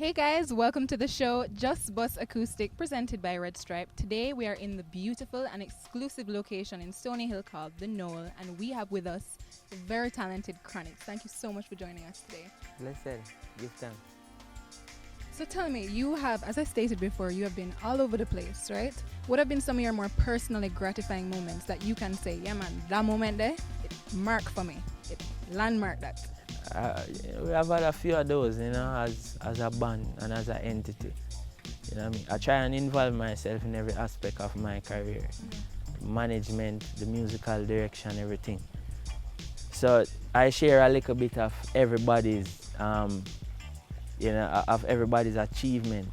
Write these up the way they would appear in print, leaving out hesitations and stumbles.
Hey guys, welcome to the show JussbussTV Acoustic presented by Red Stripe. Today we are in the beautiful and exclusive location in Stony Hill called the Knonle, and we have with us the very talented Chronixx. Thank you so much for joining us today. Listen, give thanks. So tell me, you have, as I stated before, you have been all over the place, right? What have been some of your more personally gratifying moments that you can say, yeah man, that moment there, it mark for me, it landmark that? We have had a few of those, you know, as a band and as an entity. You know what I mean? I try and involve myself in every aspect of my career. Management, the musical direction, everything. So I share a little bit of everybody's, of everybody's achievement.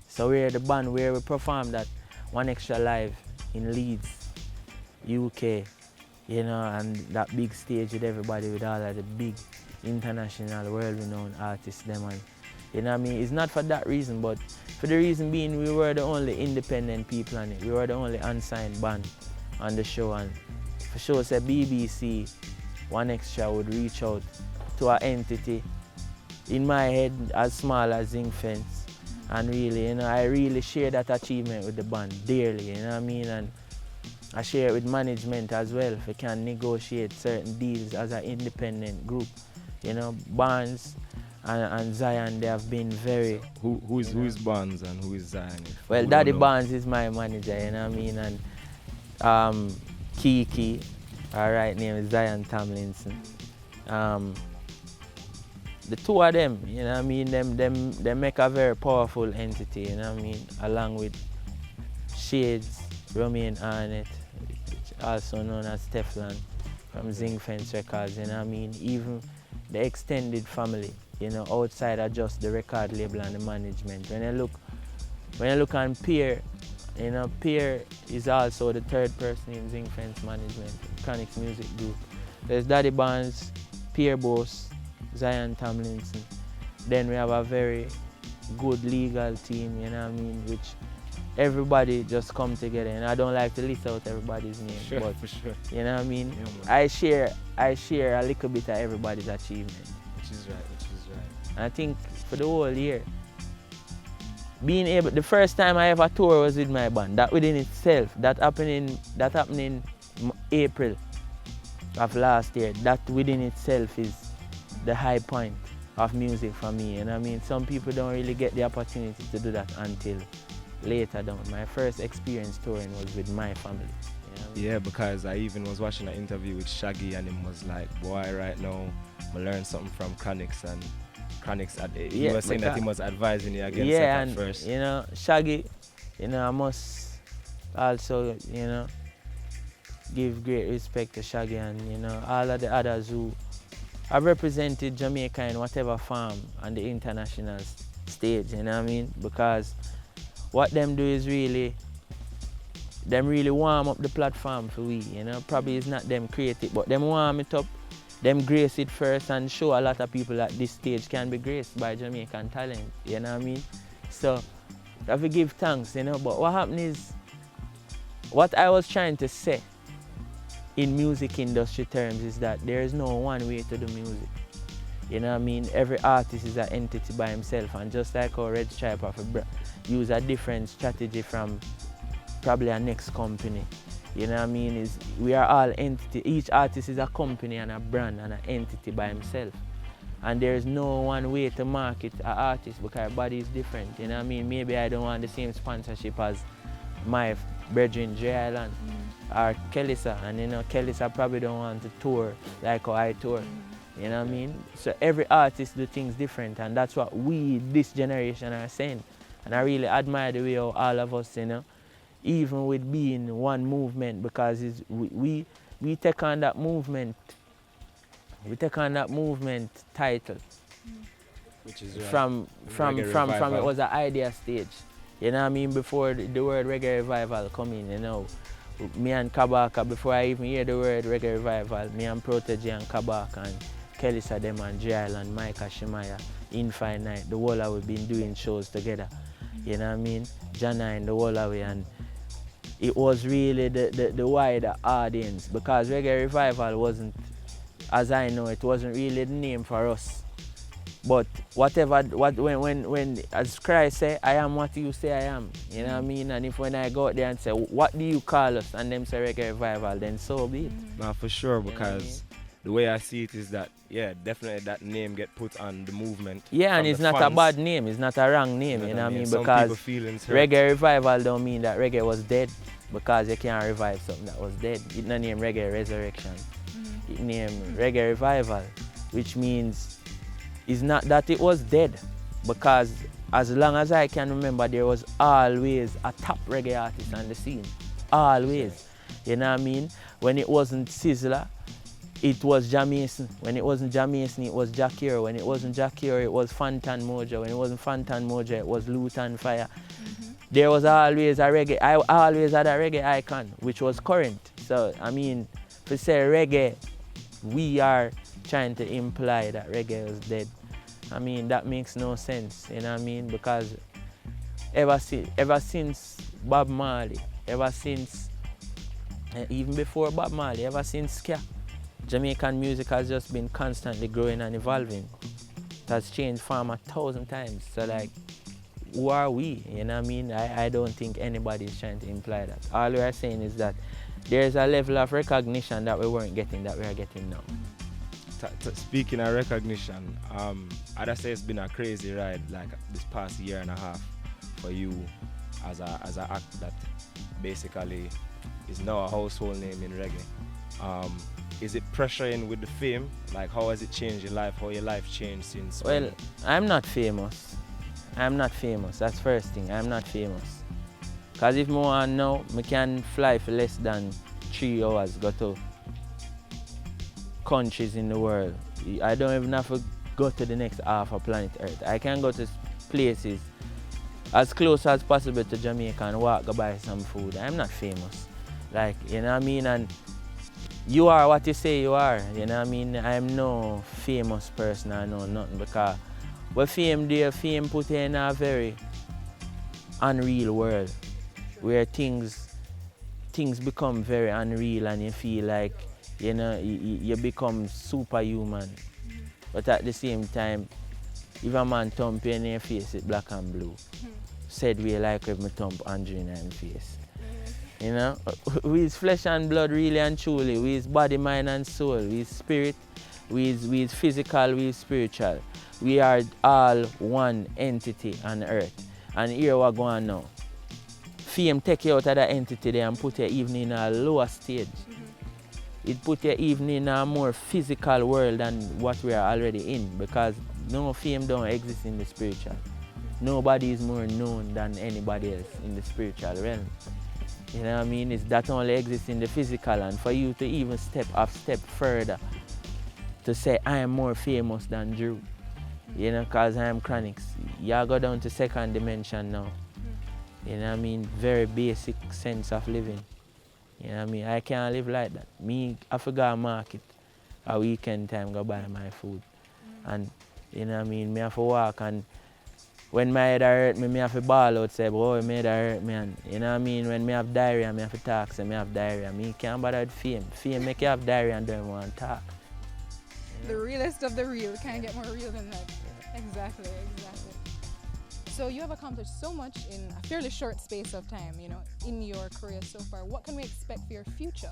So we're the band where we performed at One Extra Live in Leeds, UK, you know, and that big stage with everybody, with all of the big international, world-renowned artists, them, and you know what I mean? It's not for that reason, but for the reason being we were the only independent people on it. We were the only unsigned band on the show, and for sure say BBC One Extra would reach out to an entity in my head as small as Zincfence, and really, you know, I really share that achievement with the band dearly, you know what I mean? And I share it with management as well if we can negotiate certain deals as an independent group. You know, Barnes and Zion, they have been very... Who is Barnes and who is Zion? Well, Daddy Barnes is my manager, you know what I mean? And Kiki, our right name is Zion Tomlinson. The two of them, you know what I mean, they make a very powerful entity, you know what I mean? Along with Shades, Romain Arnett, also known as Teflon from Zincfence Records, you know what I mean? Even the extended family, you know, outside of just the record label and the management. When you look on Pierre, you know, Pierre is also the third person in Zincfence management, Chronixx Music Group. There's Daddy Barnes, Pierre Bose, Zion Tomlinson. Then we have a very good legal team, you know what I mean, which everybody just come together, and I don't like to list out everybody's name, sure, but for sure. You know what I mean? Yeah, I share a little bit of everybody's achievement. Which is right. And I think for the whole year, being able, the first time I ever toured was with my band. That within itself, that happened in April of last year. That within itself is the high point of music for me. And I mean, some people don't really get the opportunity to do that until later down. My first experience touring was with my family. You know? Yeah, because I even was watching an interview with Shaggy, and him was like, boy, right now, I learned something from Chronixx, and Chronixx, he was saying that he was advising you against it at first. You know, Shaggy, you know, I must also, you know, give great respect to Shaggy and, you know, all of the others who have represented Jamaica in whatever form on the international stage, you know what I mean? Because what them do is really warm up the platform for we, you know. Probably it's not them create it, but them warm it up, them grace it first and show a lot of people that this stage can be graced by Jamaican talent, you know what I mean? So, I have to give thanks, you know, but what happened is, what I was trying to say in music industry terms is that there is no one way to do music. You know what I mean? Every artist is an entity by himself, and just like our Red Stripe have use a different strategy from probably a next company. You know what I mean? We are all entity. Each artist is a company and a brand and an entity by himself. And there's no one way to market an artist because everybody is different. You know what I mean? Maybe I don't want the same sponsorship as my brethren Dre Island or Kelissa, and you know, Kelissa probably don't want to tour like how I tour. You know what I mean? So every artist do things different, and that's what we, this generation, are saying. And I really admire the way how all of us, you know, even with being one movement, because we take on that movement. We take on that movement title. Which is from it was an idea stage. You know what I mean? Before the word Reggae Revival come in, you know. Me and Kabaka, before I even hear the word Reggae Revival, me and Protege and Kabaka and Kelissa them and Dre Island, Micah Shemaya, Infinite, the whole of we've been doing shows together. You know what I mean? Jana and the whole of we, and it was really the wider audience, because Reggae Revival wasn't, as I know, it wasn't really the name for us. But whatever, when as Christ say, I am what you say I am. You know what I mean? And if when I go out there and say, what do you call us? And them say Reggae Revival, then so be it. Nah, for sure, because the way I see it is that, yeah, definitely that name get put on the movement. Yeah, and it's not a bad name, it's not a wrong name, you know what I mean? Because Reggae Revival don't mean that reggae was dead, because you can't revive something that was dead. It not name Reggae Resurrection. It named Reggae Revival, which means it's not that it was dead, because as long as I can remember, there was always a top reggae artist on the scene. Always. You know what I mean? When it wasn't Sizzla, it was Jamaican. When it wasn't Jamaican, it was Jackiro. When it wasn't Jackiro, it was Fantan Moja. When it wasn't Fantan Moja, it was Lutan Fire. There was always a reggae. I always had a reggae icon, which was current. So, I mean, to say reggae, we are trying to imply that reggae was dead. I mean, that makes no sense, you know what I mean? Because ever since Bob Marley, ever since, even before Bob Marley, ever since Ska, Jamaican music has just been constantly growing and evolving. It has changed form 1,000 times. So like, who are we? You know what I mean? I don't think anybody is trying to imply that. All we are saying is that there's a level of recognition that we weren't getting that we are getting now. Speaking of recognition, I'd say it's been a crazy ride, like this past year and a half, for you as an act that basically is now a household name in reggae. Is it pressuring with the fame? Like, how has it changed your life? How your life changed since? Well, I'm not famous. I'm not famous. That's first thing. I'm not famous. Cause if I want now, I can fly for less than 3 hours, go to countries in the world. I don't even have to go to the next half of planet Earth. I can go to places as close as possible to Jamaica and walk, go buy some food. I'm not famous. Like, you know what I mean? And you are what you say you are. You know what I mean? I'm no famous person, I know nothing, because with fame there, fame put you in a very unreal world where things become very unreal and you feel like, you know, you become superhuman. But at the same time, if a man thump you in your face, it's black and blue. Said we like if me thump Andrew in your face. You know, we is flesh and blood really and truly. We is body, mind and soul. We is spirit. We is physical. We is spiritual. We are all one entity on earth. And here we're going now. Fame take you out of that entity there and put you even in a lower stage. It put you even in a more physical world than what we are already in, because no fame don't exist in the spiritual. Nobody is more known than anybody else in the spiritual realm. You know what I mean? It's that only exists in the physical, and for you to even step further to say I am more famous than Drew, you know, because I am Chronixx, you go down to second dimension now. You know what I mean? Very basic sense of living. You know what I mean? I can't live like that. Me, I forgot to market a weekend time, go buy my food. And, you know what I mean? Me have to walk, and when my head hurt me, have to ball out, say, boy, my head hurt me. And, you know what I mean? When me have diarrhea, me have to talk, say, me have diarrhea. Me can't bother with fame. Fame make you have diarrhea and don't want to talk. The realest of the real. Can't get more real than that. Exactly. So you have accomplished so much in a fairly short space of time, you know, in your career so far. What can we expect for your future?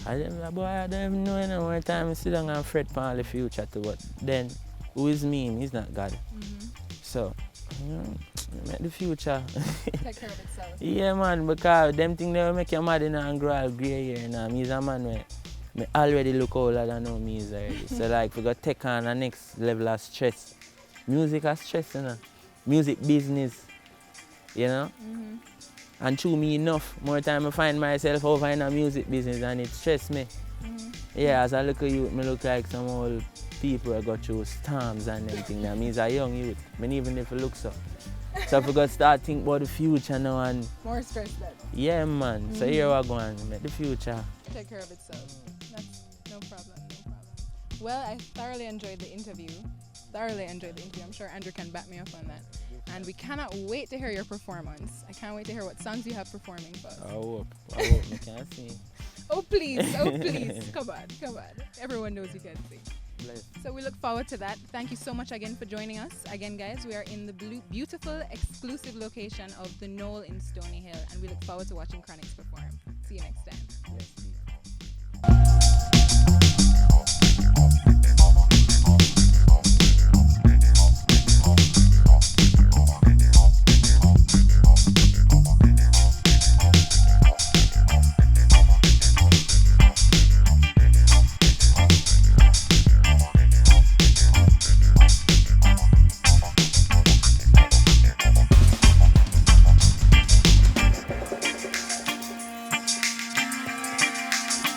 I don't even know any more time I sit down and fret for the future too, but then who is me? He's not God. So, you know, make the future take care of itself. Yeah, man, because them things they will make you mad and grow all grey hair now. Me's a man where me already look older than how me is already. So like we got take on the next level of stress. Music has stress, you know. Music business, you know. And to me enough, more time I find myself over in a music business and it stress me. Yeah, as I look at youth, me look like some old people that go through storms and everything. That means a young youth, me even if I look so. So if we got to start thinking about the future now and... More stress then. Yeah, man. So here we're going, make the future take care of itself. That's no problem. Well, I thoroughly enjoyed the interview. I'm sure Andrew can back me up on that. And we cannot wait to hear your performance. I can't wait to hear what songs you have performing for us. I hope you can sing. Oh please. Come on. Everyone knows you can sing. Bless. So we look forward to that. Thank you so much again for joining us. Again, guys, we are in the beautiful, exclusive location of the Knonle in Stony Hill, and we look forward to watching Chronixx perform. See you next time. Bless.